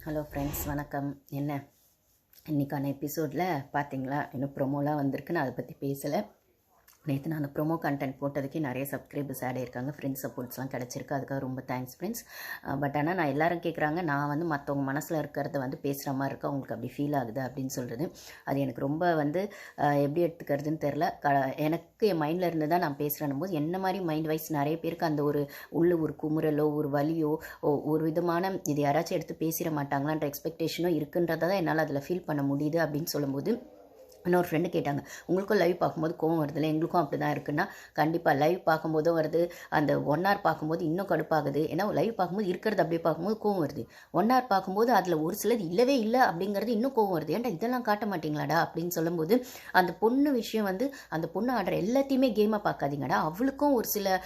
Hello friends, வணக்கம். என்ன இன்றைக்கான எபிசோடில் பார்த்தீங்களா, இன்னும் ப்ரொமோலாம் வந்திருக்கு. நான் அதை பற்றி பேசலை. நேற்று நான் அந்த ப்ரொமோ கண்டென்ட் போட்டதுக்கே நிறைய சப்ஸ்கிரைபர்ஸ் ஆட் ஆயிருக்காங்க. ஃப்ரெண்ட்ஸ் சப்போர்ட்ஸ்லாம் கிடச்சிருக்கு. அதுக்காக ரொம்ப தேங்க்ஸ் ஃப்ரெண்ட்ஸ். பட் ஆனால் நான் எல்லோரும் கேட்குறாங்க, நான் வந்து மற்றவங்க மனசில் இருக்கிறத வந்து பேசுகிற மாதிரி இருக்கா, உங்களுக்கு அப்படி ஃபீல் ஆகுது அப்படின்னு சொல்கிறது. அது எனக்கு ரொம்ப வந்து எப்படி எடுத்துக்கிறதுன்னு தெரில. எனக்கு என் மைண்டில் இருந்து தான் நான் பேசுகிறேன் போது என்ன மாதிரி மைண்ட் வைஸ் நிறைய பேருக்கு அந்த ஒரு குமுறலோ ஒரு வலியோ ஒரு விதமான இது யாராச்சும் எடுத்து பேசிட மாட்டாங்களான்ற எக்ஸ்பெக்டேஷனோ இருக்குன்றதை தான் என்னால் அதில் ஃபீல் பண்ண முடியுது அப்படின்னு சொல்லும்போது, இன்னொரு ஃப்ரெண்டு கேட்டாங்க, உங்களுக்கும் லைவ் பார்க்கும்போது கோவம் வருதுல்ல, எங்களுக்கும் அப்படி தான் இருக்குன்னா, கண்டிப்பாக லைவ் பார்க்கும்போதும் வருது, அந்த 1 hour பார்க்கும்போது இன்னும் கடுப்பாகுது. ஏன்னா லைவ் பார்க்கும்போது இருக்கிறது அப்படியே பார்க்கும்போது கோவம் வருது. 1 hour பார்க்கும்போது அதில் ஒரு சிலது இல்லவே இல்லை அப்படிங்கிறது இன்னும் கோவம் வருது. ஏன்டா இதெல்லாம் காட்ட மாட்டீங்களாடா அப்படின்னு சொல்லும்போது, அந்த பொண்ணு விஷயம் வந்து அந்த பொண்ணு ஆடுற எல்லாத்தையுமே கேமாக பார்க்காதீங்கடா, அவளுக்கும் ஒரு சில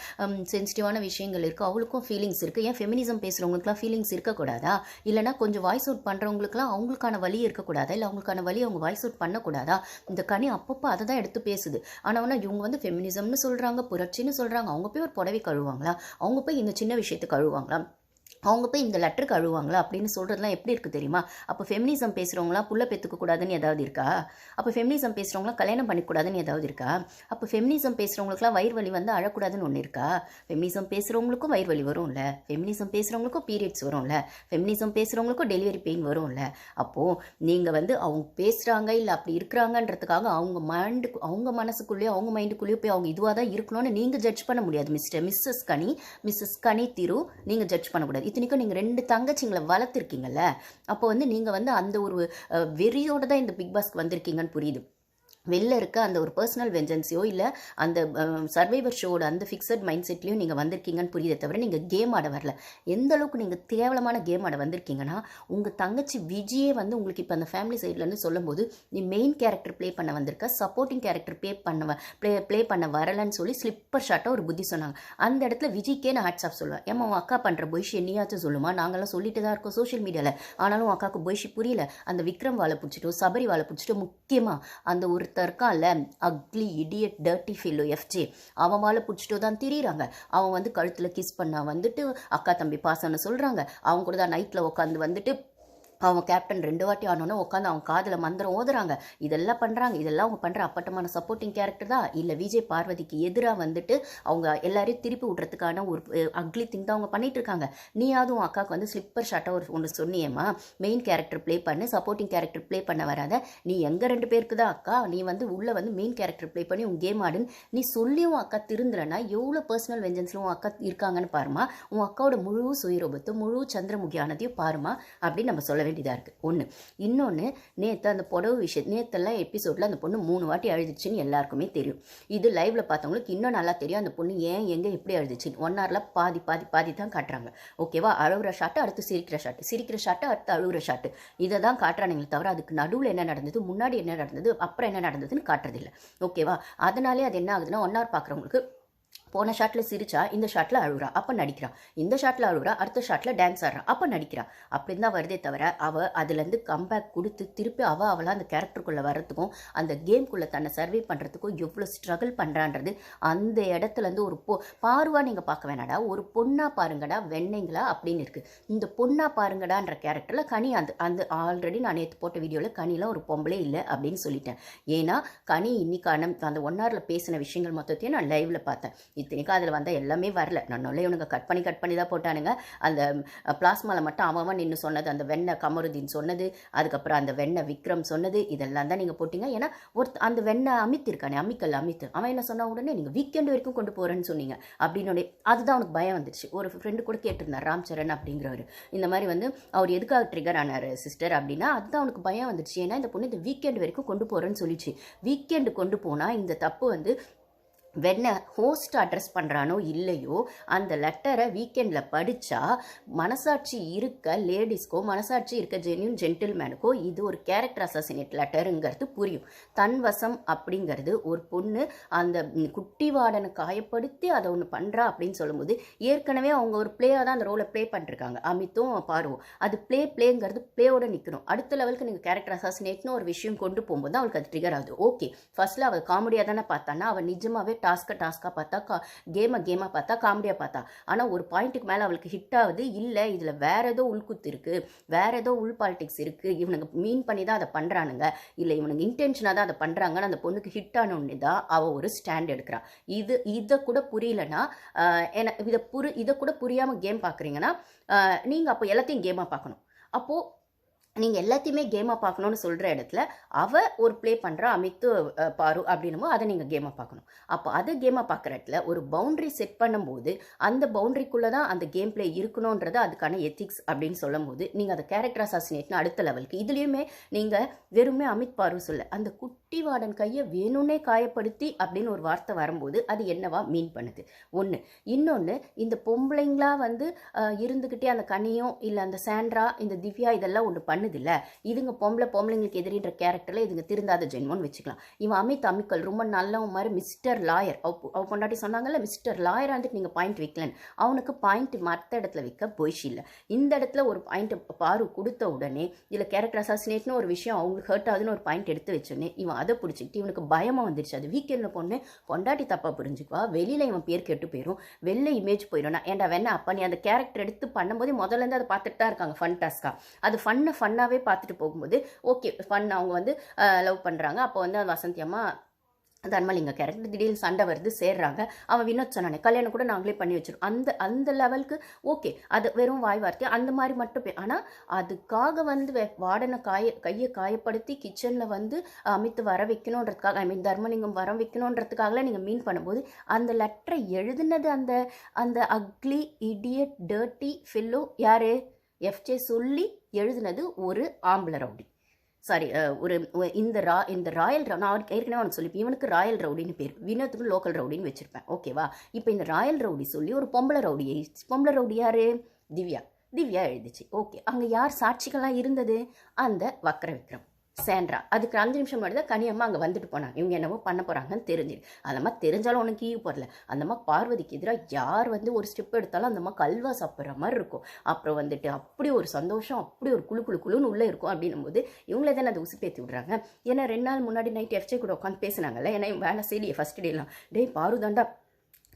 சென்சிட்டிவான விஷயங்கள் இருக்குது, அவளுக்கும் ஃபீலிங்ஸ் இருக்குது. ஏன் ஃபெமினிசம் பேசுகிறவங்களுக்குலாம் ஃபீலிங்ஸ் இருக்கக்கூடாதா? இல்லைனா கொஞ்சம் வாய்ஸ் அவுட் பண்ணுறவங்களுக்குலாம் அவங்களுக்கான வழி இருக்கக்கூடாதா? இல்லை அவங்களுக்கான வழி அவங்க வாய்ஸ் அவுட் பண்ணக்கூடாதா? இந்த கனி அப்பப்போ அதை தான் எடுத்து பேசுது. ஆனால் இவங்க வந்து ஃபெமினிசம்னு சொல்கிறாங்க, புரட்சின்னு சொல்கிறாங்க. அவங்க போய் ஒரு புடவை கழுவாங்களா? அவங்க போய் இந்த சின்ன விஷயத்தை கழுவாங்களா? அவங்க போய் இந்த லெட்டருக்கு அழுவாங்களா அப்படின்னு சொல்கிறதுலாம் எப்படி இருக்குது தெரியுமா? அப்போ ஃபெமினிசம் பேசுகிறவங்களாம் புள்ள பெற்றுக்கக்கூடாதுன்னு ஏதாவது இருக்கா? அப்போ ஃபெமினிசம் பேசுகிறவங்களாம் கல்யாணம் பண்ணிக்கூடாதுன்னு ஏதாவது இருக்கா? அப்போ ஃபெமினிசம் பேசுகிறவங்களுக்குலாம் வயிறு வலி வந்து அழக்கூடாதுன்னு ஒன்று இருக்கா? ஃபெமினிசம் பேசுகிறவங்களுக்கும் வயிறு வலி வரும்ல, ஃபெமினிசம் பேசுகிறவங்களுக்கும் பீரியட்ஸ் வரும்ல, ஃபெமினிசம் பேசுகிறவங்களுக்கும் டெலிவரி பெயின் வரும்ல. அப்போது நீங்கள் வந்து அவங்க பேசுகிறாங்க இல்லை அப்படி இருக்கிறாங்கன்றதுக்காக அவங்க மனசுக்குள்ளேயோ அவங்க மைண்டுக்குள்ளேயோ போய் அவங்க இதுவாக தான் இருக்கணும்னு நீங்கள் ஜட்ஜ் பண்ண முடியாது. மிஸ்ஸஸ் கனி திரு நீங்கள் ஜட்ஜ் பண்ணக்கூடாது. இத்தனைக்கும் நீங்கள் 2 தங்கச்சிங்களை வளர்த்துருக்கீங்கல்ல, அப்போ வந்து நீங்கள் வந்து அந்த ஒரு வெறியோடு தான் இந்த பிக் பாஸ்க்கு வந்திருக்கீங்கன்னு புரியுது. வெளில இருக்க அந்த ஒரு பர்சனல் வெஞ்சன்ஸையோ இல்லை அந்த சர்வைவர் ஷோட அந்த ஃபிக்ஸட் மைண்ட் செட்லேயும் நீங்கள் வந்திருக்கீங்கன்னு புரியுதே தவிர நீங்கள் கேம் ஆட வரல. எந்த அளவுக்கு நீங்கள் கேவலமான கேம் ஆட வந்திருக்கீங்கன்னா, உங்கள் தங்கச்சி விஜயே வந்து உங்களுக்கு இப்போ அந்த ஃபேமிலி சைட்லேருந்து சொல்லும்போது, நீ மெயின் கேரக்டர் ப்ளே பண்ண வந்திருக்க, சப்போர்ட்டிங் கேரக்டர் ப்ளே பண்ண வரலன்னு சொல்லி ஸ்லிப்பர் ஷாட்டாக ஒரு புத்தி சொன்னாங்க. அந்த இடத்துல விஜய்க்கே நான் ஹேட்ஸ் ஆஃப் சொல்லுவேன். ஏமா உன் அக்கா பண்ணுற பொய்ஷி என்னையாச்சும் சொல்லுமா? நாங்கள்லாம் சொல்லிட்டு தான் இருக்கோம் சோஷியல் மீடியாவில். ஆனாலும் உன் அக்காவுக்கு பொய்ஷி புரியல. அந்த விக்ரம் வாழை பிடிச்சிட்டோ சபரி வாழை பிடிச்சிட்டோ, முக்கியமாக அந்த ஒரு இருக்கான்ல, அக்லி இடியட் டர்ட்டி ஃபில்லோ எஃப்ஜே, அவன் வாழை பிடிச்சிட்டு தான் திரியிறாங்க. அவன் வந்து கழுத்தில் கிஸ் பண்ணா வந்துட்டு அக்கா தம்பி பாசம்னு சொல்கிறாங்க. அவங்க கூட தான் நைட்டில் உட்காந்து வந்துட்டு அவன் கேப்டன் 2 வாட்டி ஆனோன்னு உட்காந்து அவன் காதில் மந்திரம் ஓதுறாங்க. இதெல்லாம் பண்ணுறாங்க. இதெல்லாம் அவங்க பண்ணுற அப்பட்டமான சப்போர்ட்டிங் கேரக்டர் தான் இல்லை விஜய் பார்வதிக்கு எதிராக வந்துட்டு அவங்க எல்லாரையும் திருப்பி விட்றதுக்கான ஒரு அக்லி திங் தான் அவங்க பண்ணிட்டு இருக்காங்க. நீயாவது உன் அக்காவுக்கு வந்து ஸ்லிப்பர் ஷாட்டாக ஒன்று சொன்னியம்மா, மெயின் கேரக்டர் ப்ளே பண்ணு, சப்போர்ட்டிங் கேரக்டர் ப்ளே பண்ண வராத. நீ எங்கள் 2 பேருக்கு தான் அக்கா, நீ வந்து உள்ளே வந்து மெயின் கேரக்டர் ப்ளே பண்ணி உன் கேம் ஆடுன்னு நீ சொல்லியும் அக்கா திருந்தலைன்னா எவ்வளோ பர்சனல் வெஞ்சன்ஸில் உன் அக்கா இருக்காங்கன்னு பாருமா. உன் அக்காவோட முழு சுயரூபத்தை முழு சந்திரமுகியானதையும் பாருமா அப்படின்னு நம்ம சொல்ல வேண்டியதாக இருக்குது. ஒன்று. இன்னொன்று, நேற்று அந்த புடவை விஷயம், நேற்றெல்லாம் எபிசோடில் அந்த பொண்ணு 3 வாட்டி அழுதுச்சுன்னு எல்லாருக்குமே தெரியும். இது லைவ்ல பார்த்தவங்களுக்கு இன்னும் நல்லா தெரியும் அந்த பொண்ணு ஏன் எங்கே எப்படி அழுதுச்சுன்னு. 1 hourல பாதி தான் காட்டுறாங்க. ஓகேவா? அழுகிற ஷாட்டு, அடுத்து சிரிக்கிற ஷாட்டு, அடுத்து அழுகிற ஷாட்டு, இதை தான் காட்டுறானுங்களே தவிர அதுக்கு நடுவில் என்ன நடந்தது, முன்னாடி என்ன நடந்தது, அப்புறம் என்ன நடந்ததுன்னு காட்டுறதில்லை. ஓகேவா? அதனாலே அது என்ன ஆகுதுன்னா, 1 hour பார்க்குறவங்களுக்கு போன ஷாட்டில் சிரிச்சா இந்த ஷாட்டில் அழுகுறா அப்போ நடிக்கிறான், இந்த ஷாட்டில் அழுகுறா அடுத்த ஷாட்டில் டான்ஸ் ஆடுறான் அப்போ நடிக்கிறான். அப்படின்னு தான் வருதே தவிர அவள் அதுலேருந்து கம்பேக் கொடுத்து திருப்பி அவளாக அந்த கேரக்டருக்குள்ளே வர்றதுக்கும் அந்த கேம்குள்ளே தன்னை சர்வே பண்ணுறதுக்கும் எவ்வளோ ஸ்ட்ரகிள் பண்ணுறான்றது அந்த இடத்துலேருந்து ஒரு பாருவா நீங்கள் பார்க்க வேணாடா, ஒரு பொண்ணாக பாருங்கடா வெண்ணைங்களா அப்படின்னு இருக்குது. இந்த பொண்ணாக பாருங்கடான்ற கேரக்டரில் கனி அந்த ஆல்ரெடி நான் நேற்று போட்ட வீடியோவில் கனிலாம் ஒரு பொம்பளே இல்லை அப்படின்னு சொல்லிட்டேன். ஏன்னா கனி இன்னைக்கான அந்த 1 hourல பேசின விஷயங்கள் மொத்தத்தையும் நான் லைவில் பார்த்தேன். இத்தனைக்கும் அதில் வந்தால் எல்லாமே வரல. நான் இவனுங்க கட் பண்ணி தான் போட்டானுங்க. அந்த பிளாஸ்மாவில் மட்டும் அவன் நின்று சொன்னது, அந்த வெண்ணெய் கமருதீன் சொன்னது, அதுக்கப்புறம் அந்த வெண்ணெய் விக்ரம் சொன்னது, இதெல்லாம் தான் நீங்கள் போட்டிங்க. ஏன்னா அந்த வெண்ணெய் அமித் இருக்கானே, அமித் அவன் என்ன சொன்ன உடனே நீங்கள் வீக்கெண்டு வரைக்கும் கொண்டு போகிறேன்னு சொன்னீங்க அப்படின்னு. அதுதான் அவனுக்கு பயம் வந்துடுச்சு. ஒரு ஃப்ரெண்டு கூட கேட்டிருந்தார், ராம் சரண் அப்படிங்கிறவர், இந்த மாதிரி வந்து அவர் எதுக்காக ட்ரிகர் ஆனார் சிஸ்டர் அப்படின்னா, அதுதான் அவனுக்கு பயம் வந்துடுச்சு. ஏன்னா இந்த பொண்ணு இந்த வீக்கெண்டு வரைக்கும் கொண்டு போகிறேன்னு சொல்லிச்சு. வீக்கெண்டு கொண்டு போனால் இந்த தப்பு வந்து வெண்ண ஹோஸ்ட் அட்ரஸ் பண்ணுறானோ இல்லையோ, அந்த லெட்டரை வீக்கெண்டில் படித்தா மனசாட்சி இருக்க லேடிஸ்க்கோ மனசாட்சி இருக்க ஜென்டில்மேனுக்கோ இது ஒரு கேரக்டர் அசாசினேட் லெட்டருங்கிறது புரியும். தன்வசம் அப்படிங்கிறது ஒரு பொண்ணு அந்த குட்டி வார்டனை காயப்படுத்தி அதை ஒன்று பண்ணுறா அப்படின்னு சொல்லும்போது, ஏற்கனவே அவங்க ஒரு பிளேயாக தான் அந்த ரோலை ப்ளே பண்ணிருக்காங்க அமித்தும் பாருவோம். அது பிளேங்கிறது பிளேயோட நிற்கணும். அடுத்த லெவலுக்கு நீங்கள் கேரக்டர் அசாசினேட்னு ஒரு விஷயம் கொண்டு போகும்போது தான் அவளுக்கு அது ட்ரிகர் ஆகுது. ஓகே, ஃபர்ஸ்ட்டில் அவள் காமெடியாக தானே பார்த்தானா, அவள் நிஜமாகவே டாஸ்க்காக பார்த்தா கேமாக பார்த்தா காமெடியாக பார்த்தா. ஆனால் ஒரு பாயிண்ட்டுக்கு மேலே அவளுக்கு ஹிட் ஆகுது, இல்லை இதில் வேறு ஏதோ உள்குத்து இருக்குது, வேறு ஏதோ உள் பாலிடிக்ஸ் இருக்குது, இவனுங்க மீன் பண்ணி தான் அதை பண்ணுறானுங்க, இல்லை இவனுங்க இன்டென்ஷனாக தான் அதை பண்ணுறாங்கன்னு அந்த பொண்ணுக்கு ஹிட் ஆன ஒன்று தான் அவள் ஒரு ஸ்டாண்ட் எடுக்கிறான். இதை கூட புரியலன்னா, இதை கூட புரியாமல் கேம் பார்க்குறீங்கன்னா நீங்கள் அப்போ எல்லாத்தையும் கேமாக பார்க்கணும். அப்போது நீங்கள் எல்லாத்தையுமே கேமாக பார்க்கணுன்னு சொல்கிற இடத்துல அவள் ஒரு ப்ளே பண்ணுறா அமித்து பாரு அப்படின்னுமோ அதை நீங்கள் கேமாக பார்க்கணும். அப்போ அதை கேமாக பார்க்குற இடத்துல ஒரு பவுண்ட்ரி செட் பண்ணும்போது அந்த பவுண்ட்ரிக்குள்ளே தான் அந்த கேம் ப்ளே இருக்கணுன்றது அதுக்கான எத்திக்ஸ் அப்படின்னு சொல்லும் போது நீங்கள் அதை கேரக்டர் அசாசினேட்னு அடுத்த லெவலுக்கு இதுலேயுமே நீங்கள் வெறுமே அமித் பாரு சொல்ல அந்த குட்டி வார்டன் கையை வேணும்னே காயப்படுத்தி அப்படின்னு ஒரு வார்த்தை வரும்போது அது என்னவா மீன் பண்ணுது ஒன்று. இன்னொன்று, இந்த பொம்பளைங்களா வந்து இருந்துக்கிட்டே அந்த கனியும் இல்லை அந்த சாண்ட்ரா இந்த திவ்யா இதெல்லாம் ஒன்று பண்ணுதில்ல, இதுங்க பொம்பளைங்களுக்கு எதிரின்ற கேரக்டரில் இதுங்க திருந்தாத ஜென்மோன்னு வச்சுக்கலாம். இவன் அமிக்கல் ரொம்ப நல்லவன் மாதிரி மிஸ்டர் லாயர், அவ பொண்டாட்டி சொன்னாங்கல்ல மிஸ்டர் லாயர் வந்துட்டு நீங்கள் பாயிண்ட் வைக்கலன்னு, அவனுக்கு பாயிண்ட் மற்ற இடத்துல வைக்க போய்ச்சி இல்லை. இந்த இடத்துல ஒரு பாயிண்ட் பாரு கொடுத்த உடனே இதில் கேரக்டர் அசாசினேட்னு ஒரு விஷயம் அவங்களுக்கு ஹர்ட் ஆகுதுன்னு ஒரு பாயிண்ட் எடுத்து வச்சோன்னே இவன் அதை பிடிச்சிக்கிட்டு இவனுக்கு பயமாக வந்துருச்சு. அது வீக்கெண்டில் பொண்ணு பொண்டாட்டி தப்பாக புரிஞ்சுக்குவா, வெளியில் இவன் பேர் கெட்டு போயிடும், வெளில இமேஜ் போயிடும். ஏன்டா வேணா அப்போ நீ அந்த கேரக்டர் எடுத்து பண்ணும்போது முதல்லேருந்து அதை பார்த்துட்டு தான் இருக்காங்க ஃபன் டாஸ்க்காக. அது ஃபன்னாகவே பார்த்துட்டு போகும்போது ஓகே ஃபன் அவங்க வந்து லவ் பண்ணுறாங்க. அப்போ வந்து வசந்தி அம்மா தர்மலிங்க கேரக்டர் திடீர்னு சண்டை வருது, சேர்றாங்க. அவன் வினோத் சொன்னானே கல்யாணம் கூட நாங்களே பண்ணி வச்சிருக்கோம், அந்த லெவலுக்கு ஓகே அது வெறும் வாய் வார்த்தை அந்த மாதிரி மட்டும். ஆனால் அதுக்காக வந்து வார்டனை கையை காயப்படுத்தி கிச்சனில் வந்து அமித்து வர வைக்கணுன்றதுக்காக தர்மலிங்கம் வர வைக்கணுன்றதுக்காகலாம் நீங்கள் மீன் பண்ணும்போது அந்த லெட்டரை எழுதுனது அந்த அக்லி இடியட் டர்ட்டி ஃபில்லோ யாரு எஃப்ஜே சொல்லி எழுதுனது ஒரு ஆம்பளை ரவுடி. சாரி இந்த ராயல் நான் ஏற்கனவே அவனுக்கு சொல்லி இவனுக்கு ராயல் ரவுடின்னு பேர், வினோத்துக்கு லோக்கல் ரவுடின்னு வச்சுருப்பேன் ஓகேவா. இப்போ இந்த ராயல் ரவுடி சொல்லி ஒரு பொம்பளை ரவுடி யார் திவ்யா எழுதிச்சு ஓகே. அங்கே யார் சாட்சிகளாக இருந்தது? அந்த வக்கர விக்ரம் சாண்ட்ரா. அதுக்கு 5 நிமிஷம் முன்னாடி தான் கனியம்மா அங்கே வந்துட்டு போனாங்க, இவங்க என்னவோ பண்ண போகிறாங்கன்னு தெரிஞ்சுது. அந்தம்மா தெரிஞ்சாலும் உனக்கு ஈவு போடல. அந்தம்மா பார்வதிக்கு எதிராக யார் வந்து ஒரு ஸ்டெப் எடுத்தாலும் அந்தம்மா கல்வா சாப்பிட்ற மாதிரி இருக்கும். அப்புறம் வந்துட்டு அப்படி ஒரு சந்தோஷம், அப்படி ஒரு குழுன்னு உள்ளே இருக்கும். அப்படின்னும் போது இவங்களே தானே அதை உசுப்பேற்றி விடுறாங்க. ஏன்னா 2 நாள் முன்னாடி நைட் எஃப்ஜே கூட உட்காந்து பேசினாங்கல்ல, ஏன்னா வேலை செய்யலையே ஃபஸ்ட் டேலாம், டேய் பாருதாண்டா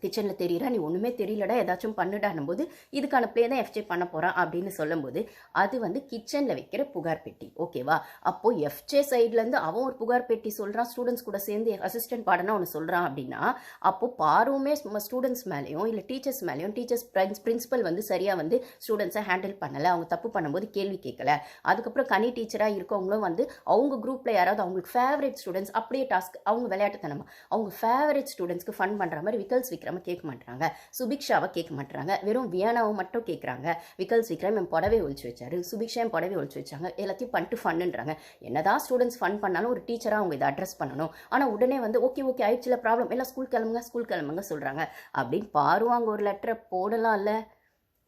கிச்சனில் தெரியுறா, நீ ஒன்றுமே தெரியலடா ஏதாச்சும் பண்ணுடான்னும் போது இதுக்கான ப்ளே தான் எஃப்ஜே பண்ண போகிறான் அப்படின்னு சொல்லும்போது அது வந்து கிச்சனில் வைக்கிற புகார் பெட்டி ஓகேவா. அப்போது எஃப்ஜே சைட்லேருந்து அவன் ஒரு புகார் பெட்டி சொல்கிறான், ஸ்டூடெண்ட்ஸ் கூட சேர்ந்து அசிஸ்டன்ட் பாடனா ஒன்று சொல்கிறான் அப்படின்னா அப்போது பாருமே ஸ்டூடெண்ட்ஸ் மேலேயும் இல்லை டீச்சர்ஸ் மேலேயும் பிரின்சிபல் வந்து சரியாக வந்து ஸ்டூடெண்ட்ஸை ஹேண்டில் பண்ணலை, அவங்க தப்பு பண்ணும்போது கேள்வி கேட்கல. அதுக்கப்புறம் கனி டீச்சராக இருக்கவங்களும் வந்து அவங்க குரூப்பில் யாராவது அவங்களுக்கு ஃபேவரட் ஸ்டூடெண்ட்ஸ் அப்படியே டாஸ்க் அவங்க விளையாட்டுத்தனமா அவங்க ஃபேவரட் ஸ்டூடெண்ட்ஸ்க்கு ஃபன் பண்ணுற மாதிரி விக்கல்ஸ் விக்ரம் கேட்க மாட்டாங்க, சுபிக்ஷாவை கேட்க மாட்டாங்க, வெறும் வியானாவை மட்டும் கேட்குறாங்க. விக்கல்ஸ் விக்ரம் என் புடவை ஒழிச்சு வச்சாரு, சுபிக்ஷா என் புடவை ஒழிச்சு வச்சாங்க, எல்லாத்தையும் பண்ணிட்டு ஃபன்னுன்றாங்க. என்னதான் ஸ்டூடெண்ட்ஸ் ஃபன் பண்ணாலும் ஒரு டீச்சராக அவங்க இதை அட்ரஸ் பண்ணணும். ஆனால் உடனே வந்து ஓகே ஆயிடுச்சுல ப்ராப்ளம் எல்லாம் ஸ்கூல் கிளம்புங்க சொல்கிறாங்க அப்படின்னு பாருவாங்க. ஒரு லெட்டரை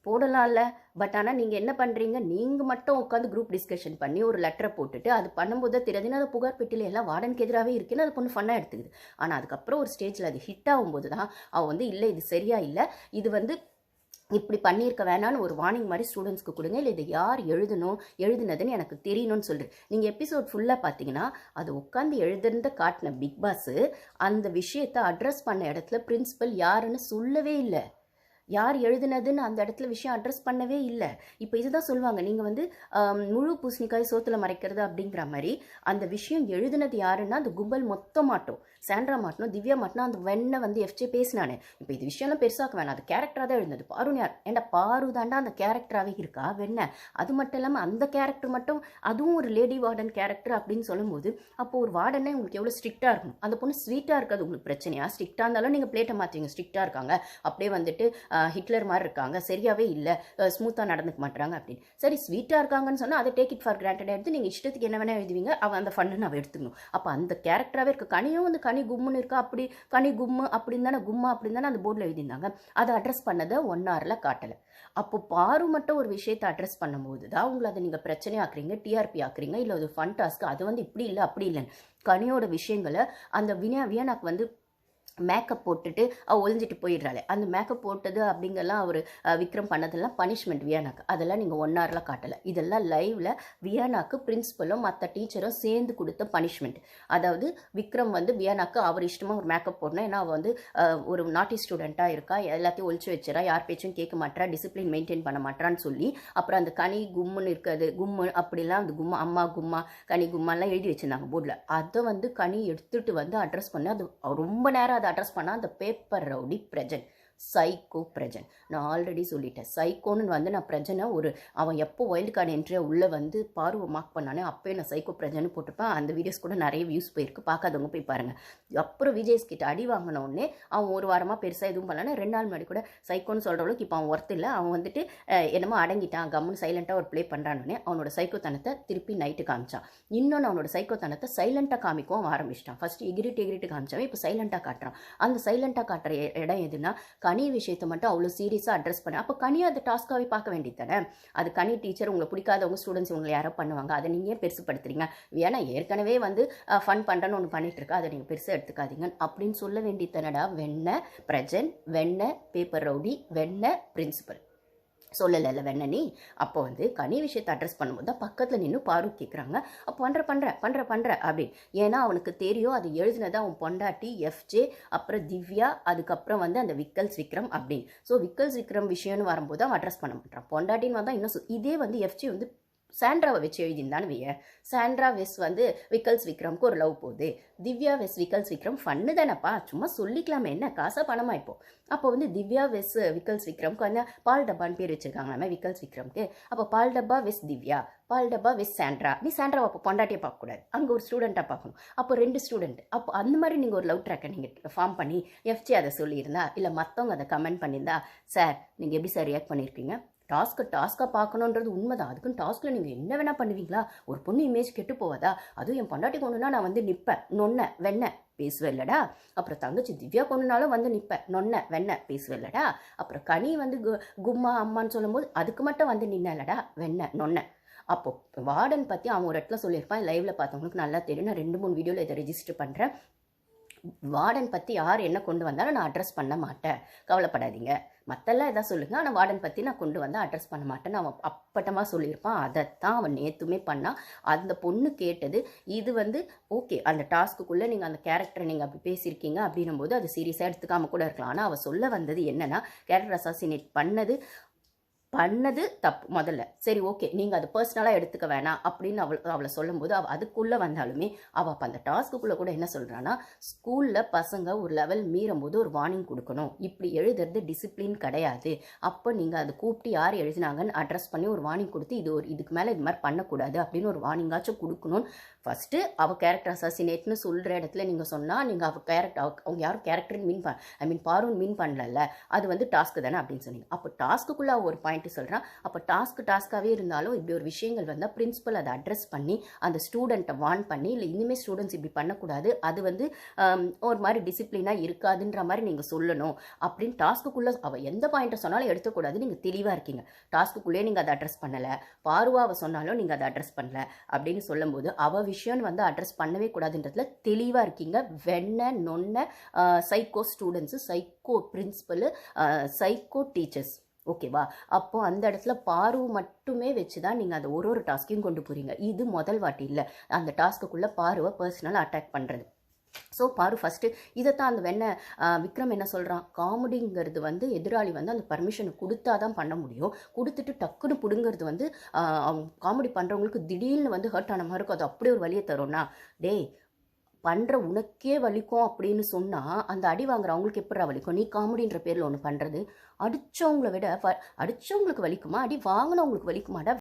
போடலாம்ல. பட் ஆனால் நீங்கள் என்ன பண்ணுறீங்க, நீங்கள் மட்டும் உட்காந்து குரூப் டிஸ்கஷன் பண்ணி ஒரு லெட்டரை போட்டுட்டு அது பண்ணும்போது தான் தெரியாதுன்னா அது புகார் பெட்டியில் எல்லாம் வார்டனுக்கு எதிராகவே இருக்குன்னு அது பொண்ணு ஃபன்னாக எடுத்துக்குது. ஆனால் அதுக்கப்புறம் ஒரு ஸ்டேஜில் அது ஹிட் ஆகும்போது தான் அவள் வந்து இல்லை இது சரியா இல்லை, இது வந்து இப்படி பண்ணியிருக்க வேணான்னு ஒரு வார்னிங் மாதிரி ஸ்டூடெண்ட்ஸ்க்கு கொடுங்க, இல்லை இதை யார் எழுதுனதுன்னு எனக்கு தெரியணும்னு சொல்கிறேன். நீங்கள் எபிசோட் ஃபுல்லாக பார்த்தீங்கன்னா அது உட்காந்து எழுதுறத காட்டின பிக் பாஸ் அந்த விஷயத்தை அட்ரஸ் பண்ண இடத்துல பிரின்சிபல் யாருன்னு சொல்லவே இல்லை, யார் எழுதுனதுன்னு அந்த இடத்துல விஷயம் அட்ரஸ் பண்ணவே இல்லை. இப்போ இதுதான் சொல்லுவாங்க, நீங்கள் வந்து முழு பூசணிக்காய் சோத்தில் மறைக்கிறது அப்படிங்கிற மாதிரி அந்த விஷயம் எழுதுனது யாருன்னா அந்த கும்பல் மொத்தம் மாட்டோம், சாண்ட்ரா மாட்டணும், திவ்யா மாட்டணும், அந்த வெண்ணை வந்து எஃப்ஜே பேசினானே. இப்போ இது விஷயம்லாம் பெருசாக்க வேணாம், அது கேரக்டராக தான் எழுந்தது. பாரு யார் ஏன்டா பாரு தாண்டா அந்த கேரக்டராகவே இருக்கா வெண்ணை. அது மட்டும் இல்லாமல் அந்த கேரக்டர் மட்டும் அதுவும் ஒரு லேடி வார்டன் கேரக்டர் அப்படின்னு சொல்லும்போது அப்போது ஒரு வார்டனே உங்களுக்கு எவ்வளோ ஸ்ட்ரிக்டாக இருக்கும். அந்த பொண்ணு ஸ்வீட்டாக இருக்காது உங்களுக்கு பிரச்சனையா, ஸ்ட்ரிக்டாக இருந்தாலும் நீங்கள் பிளேட்டை மாற்றுவீங்க, ஸ்ட்ரிக்டாக இருக்காங்க அப்படியே வந்துட்டு ஹிட்லர் மாதிரி இருக்காங்க, சரியாகவே இல்லை, ஸ்மூத்தாக நடந்துக்க மாட்டாங்க அப்படின்னு. சரி ஸ்வீட்டாக இருக்காங்கன்னு சொன்னால் அதை டேக் இட் ஃபார் கிராண்டட் எடுத்து நீங்கள் இஷ்டத்துக்கு என்ன வேணால் எழுதுவீங்க, அவன் அந்த ஃபன்னு அவள் எடுத்துக்கணும். அப்போ அந்த கேரக்டராகவே இருக்குது. கனியும் வந்து கனி கும்முன்னு இருக்கா, அப்படி கனி கும்மு அப்படின்னு தானே கும்மா அப்படின்னு தானே அந்த போர்டில் எழுதியிருந்தாங்க. அதை அட்ரஸ் பண்ணதை 1 hourல காட்டலை. அப்போ பாரு மட்டும் ஒரு விஷயத்தை அட்ரஸ் பண்ணும்போது தான் உங்களை அதை நீங்கள் பிரச்சனை ஆக்குறீங்க, டிஆர்பி ஆக்குறீங்க, இல்லை ஒரு ஃபன் டாஸ்க்கு அது வந்து இப்படி இல்லை அப்படி இல்லைன்னு கனியோட விஷயங்களை அந்த வியானாக்கு வந்து மேக்கப் போட்டுட்டு ஒளிஞ்சிட்டு போயிடுறாளே, அந்த மேக்கப் போட்டது அப்படிங்கெல்லாம் அவர் விக்ரம் பண்ணதெல்லாம் பனிஷ்மெண்ட் வியானாக்கு. அதெல்லாம் நீங்கள் 1 ஹவரில் காட்டலை. இதெல்லாம் லைவில் வியானாக்கு பிரின்ஸிபலும் மற்ற டீச்சரும் சேர்ந்து கொடுத்த பனிஷ்மெண்ட். அதாவது விக்ரம் வந்து வியானாக்கு அவர் இஷ்டமாக ஒரு மேக்கப் போடணும். ஏன்னா அவள் வந்து ஒரு நாட்டி ஸ்டூடெண்ட்டாக இருக்கா, எல்லாத்தையும் ஒழிச்சு வச்சுறா, யார் பேச்சும் கேட்க மாட்டா, டிசிப்ளின் மெயின்டைன் பண்ண மாட்டான்னு சொல்லி அப்புறம் அந்த கனி கும்முன்னு இருக்காது, கும்மு அப்படிலாம் அந்த கும்மா அம்மா கும்மா கனி கும்மாலாம் எழுதி வச்சுருந்தாங்க போர்டில். அதை வந்து கனி எடுத்துகிட்டு வந்து அட்ரஸ் பண்ணி அது ரொம்ப நேரம் அதை அட்ரஸ் பண்ணால் அந்த paper rowdy Prajan, psycho Prajan. நான் ஆல்ரெடி சொல்லிட்டேன், சைக்கோன்னு வந்து நான் பிரஜனை அவன் எப்போ வைல்டு கார்டு என்ட்ரியாக உள்ளே வந்து பார்வை மார்க் பண்ணானே அப்போயே நான் சைக்கோ பிரஜன்னு போட்டிருப்பேன். அந்த வீடியோஸ் கூட நிறைய வியூஸ் போயிருக்கு, பார்க்காதவங்க போய் பாருங்கள். அப்புறம் விஜய்ஸ் கிட்ட அடி வாங்கினோடனே அவன் ஒரு வாரமாக பெருசாக எதுவும் பண்ணலன்னா 2 நாள் முன்னாடி கூட சைக்கோன்னு சொல்கிறவளுக்கு இப்போ அவன் ஒர்த்து இல்லை, அவன் வந்துட்டு என்னமோ அடங்கிட்டான், கம்முன்னு சைலண்ட்டாக ஒரு ப்ளே பண்ணுறானே அவனோட சைக்கோத்தனத்தை திருப்பி நைட்டு காமிச்சான். இன்னொன்று அவனோட சைக்கோத்தனத்தை சைலண்ட்டாக காமிக்கவும் ஆரம்பிச்சிட்டான். ஃபஸ்ட்டு எகிரிட்டு காமிச்சாவே இப்போ சைலண்ட்டாக காட்டுறான். அந்த சைலண்ட்டாக காட்டுற இடம் எதுனா கனி விஷயத்தை மட்டும் அவ்வளோ சீரியஸாக அட்ரஸ் பண்ண. அப்போ கனி அதை டாஸ்க்காகவே பார்க்க வேண்டியது தானே. அது கனி டீச்சர் உங்களை பிடிக்காதவங்க ஸ்டூடெண்ட்ஸ் உங்களை யாரோ பண்ணுவாங்க, அதை நீங்கள் பெருசுப்படுத்துறீங்க. ஏன்னா ஏற்கனவே வந்து ஃபன் பண்ணுறேன்னு ஒன்று பண்ணிட்டு இருக்கா, அதை நீங்கள் பெருசாக எடுத்துக்காதீங்க அப்படின்னு சொல்ல வேண்டியது தானடா. வெண்ண பிரஜன், வெண்ண பேப்பர் ரவுடி, வெண்ண பிரின்சிபல் சொல்லலை வெண்ண நீ. அப்போ வந்து கனி விஷயத்தை அட்ரஸ் பண்ணும்போது தான் பக்கத்தில் நின்று பாரு கேட்குறாங்க, அப்போ பண்ணுற அப்படின்னு. ஏன்னா அவனுக்கு தெரியும் அது எழுதினது அவன் பொண்டாட்டி எஃப்ஜே, அப்புறம் திவ்யா, அதுக்கப்புறம் வந்து அந்த விக்கல்ஸ் விக்ரம் அப்படின்னு. ஸோ விக்கல்ஸ் விக்ரம் விஷயம்னு வரும்போது அவன் அட்ரஸ் பண்ண மாட்டான். பொண்டாட்டின்னு வந்தால் இன்னும் இதே வந்து எஃப்ஜே வந்து சாண்ட்ராவை வச்சு எழுதியிருந்தான்னு வைய, சாண்ட்ரா வெஸ் வந்து விக்கல்ஸ் விக்ரம்க்கு ஒரு லவ் போகுது, திவ்யா வெஸ் விக்கல்ஸ் விக்ரம் ஃபன்னு தானேப்பா, சும்மா சொல்லிக்கலாமே, என்ன காசா பணமா இப்போ. அப்போ வந்து திவ்யா வெஸ் விக்கல்ஸ் விக்ரம்க்கு வந்து பால் டப்பான்னு பேர் வச்சுருக்காங்களாமே விக்கல்ஸ் விக்ரம்க்கு. அப்போ பால் டப்பா வெஸ் திவ்யா, பால் டப்பா வெஸ் சாண்ட்ரா. நீ சாண்ட்ராவை அப்போ பொண்டாட்டியை பார்க்கக்கூடாது, அங்கே ஒரு ஸ்டூடெண்ட்டாக பார்க்கணும். அப்போ 2 ஸ்டூடெண்ட். அப்போ அந்த மாதிரி நீங்கள் ஒரு லவ் ட்ராக்கை நீங்கள் ஃபார்ம் பண்ணி எஃப்ஜே அதை சொல்லியிருந்தா, இல்லை மற்றவங்க அதை கமெண்ட் பண்ணியிருந்தா, சார் நீங்கள் எப்படி சார் ரியாக்ட் பண்ணியிருப்பீங்க? டாஸ்க்காக பார்க்கணுன்றது உண்மைதான். அதுக்குன்னு டாஸ்கில் நீங்கள் என்ன வேணால் பண்ணுவீங்களா? ஒரு பொண்ணு இமேஜ் கெட்டு போவதா? அதுவும் என் பொண்டாட்டி கொண்டுனா நான் வந்து நிற்பேன், நொன்ன வெண்ண பேசுவேன் இல்லடா. அப்புறம் தங்கச்சி திவ்யா கொண்டுனாலும் வந்து நிற்பேன், நொன்ன வெண்ண பேசுவேன் இல்லடா. அப்புறம் கனி வந்து கும்மா அம்மான்னு சொல்லும்போது அதுக்கு மட்டும் வந்து நின்ன இல்லடா, வெண்ண நொன்ன. அப்போ வார்டன் பற்றி அவன் ஒரு இடத்துல சொல்லியிருப்பான், லைவில் பார்த்தவங்களுக்கு நல்லா தெரியும். நான் 2-3 வீடியோவில் இதை ரெஜிஸ்டர் பண்ணுறேன். வார்டன் பற்றி யார் என்ன கொண்டு வந்தாலும் நான் அட்ரஸ் பண்ண மாட்டேன், கவலைப்படாதீங்க. மற்றெல்லாம் எதாவது சொல்லுங்கள், ஆனால் வார்டன் பற்றி நான் கொண்டு வந்து அட்ரஸ் பண்ண மாட்டேன்னு அவன் அப்பட்டமாக சொல்லியிருப்பான். அதைத்தான் அவன் நேற்றுமே பண்ணான். அந்த பொண்ணு கேட்டது இது வந்து ஓகே, அந்த டாஸ்க்குள்ளே நீங்கள் அந்த கேரக்டரை நீங்கள் அப்படி பேசியிருக்கீங்க அப்படின்னும் போது அது சீரியஸாக எடுத்துக்காமல் கூட இருக்கலாம். ஆனால் அவள் சொல்ல வந்தது என்னென்னா, கேரக்டர் அசாசினேட் பண்ணது தப்பு முதல்ல. சரி ஓகே, நீங்கள் அது பர்சனலாக எடுத்துக்க வேணாம் அப்படின்னு அவளை சொல்லும்போது அவள் அதுக்குள்ளே வந்தாலுமே அவள் அப்போ அந்த டாஸ்க்குள்ளே கூட என்ன சொல்கிறான்னா, ஸ்கூலில் பசங்க ஒரு லெவல் மீறும்போது ஒரு வார்னிங் கொடுக்கணும், இப்படி எழுதுறது டிசிப்ளின் கிடையாது, அப்போ நீங்கள் அதை கூப்பிட்டு யார் எழுதினாங்கன்னு அட்ரஸ் பண்ணி ஒரு வார்னிங் கொடுத்து இதுக்கு மேலே இது மாதிரி பண்ணக்கூடாது அப்படின்னு ஒரு வார்னிங்காச்சும் கொடுக்கணும். ஃபஸ்ட்டு அவள் கேரக்டர் அசாசினேட்னு சொல்கிற இடத்துல நீங்கள் சொன்னால் நீங்கள் அவங்க யாரும் கேரக்டர்னு பாருன்னு மீன் பண்ணல, அது வந்து டாஸ்க்கு தானே அப்படின்னு சொன்னீங்க. அப்போ டாஸ்க்குள்ளே ஒரு பாயிண்ட் சொல்கிறான். அப்போ டாஸ்க்காகவே இருந்தாலும் இப்படி ஒரு விஷயங்கள் வந்தால் பிரின்சிபல் அதை அட்ரஸ் பண்ணி அந்த ஸ்டூடெண்ட்டை வார்ன் பண்ணி, இல்லை இனிமேல் ஸ்டூடெண்ட்ஸ் இப்படி பண்ணக்கூடாது, அது வந்து ஒரு மாதிரி டிசிப்ளினாக இருக்காதுன்ற மாதிரி நீங்கள் சொல்லணும் அப்படின்னு டாஸ்க்குள்ளே அவள் எந்த பாயிண்ட்டை சொன்னாலும் எடுத்துக்கூடாது. நீங்கள் தெளிவாக இருக்கீங்க. டாஸ்க்குள்ளே நீங்கள் அதை அட்ரஸ் பண்ணலை, பாருவாவை சொன்னாலும் நீங்கள் அதை அட்ரஸ் பண்ணல அப்படின்னு சொல்லும்போது அவள் விஷயம்னு வந்து அட்ரஸ் பண்ணவே கூடாதுன்றதுல தெளிவாக இருக்கீங்க. வெண்ண நொன்ன psycho students, psycho principal, psycho teachers, ஓகேவா? அப்போது அந்த இடத்துல பாரு மட்டுமே வச்சு தான் நீங்கள் அதை ஒரு டாஸ்க்கையும் கொண்டு போகிறீங்க. இது முதல் வாட்டி இல்லை, அந்த டாஸ்க்குள்ளே பாருவை பர்சனலாக அட்டாக் பண்ணுறது. ஸோ பாரு ஃபஸ்ட்டு இதைத்தான் அந்த விக்ரம் என்ன சொல்கிறான், காமெடிங்கிறது வந்து எதிராளி வந்து அந்த பர்மிஷனை கொடுத்தா தான் பண்ண முடியும், கொடுத்துட்டு டக்குன்னு பிடுங்கிறது வந்து காமெடி பண்ணுறவங்களுக்கு திடீர்னு வந்து ஹர்ட் ஆன மாதிரி இருக்கும், அது அப்படியே ஒரு வழியை தரும்னா, டேய் பண்ணுற உனக்கே வலிக்கும் அப்படின்னு சொன்னால் அந்த அடி வாங்குற அவங்களுக்கு எப்படா வலிக்கும்? நீ காமெடின்ற பேரில் ஒன்று பண்ணுறது, அடித்தவங்களை விட அடித்தவங்களுக்கு வலிக்குமா, அடி வாங்கினவங்களுக்கு வலிக்குமாடா?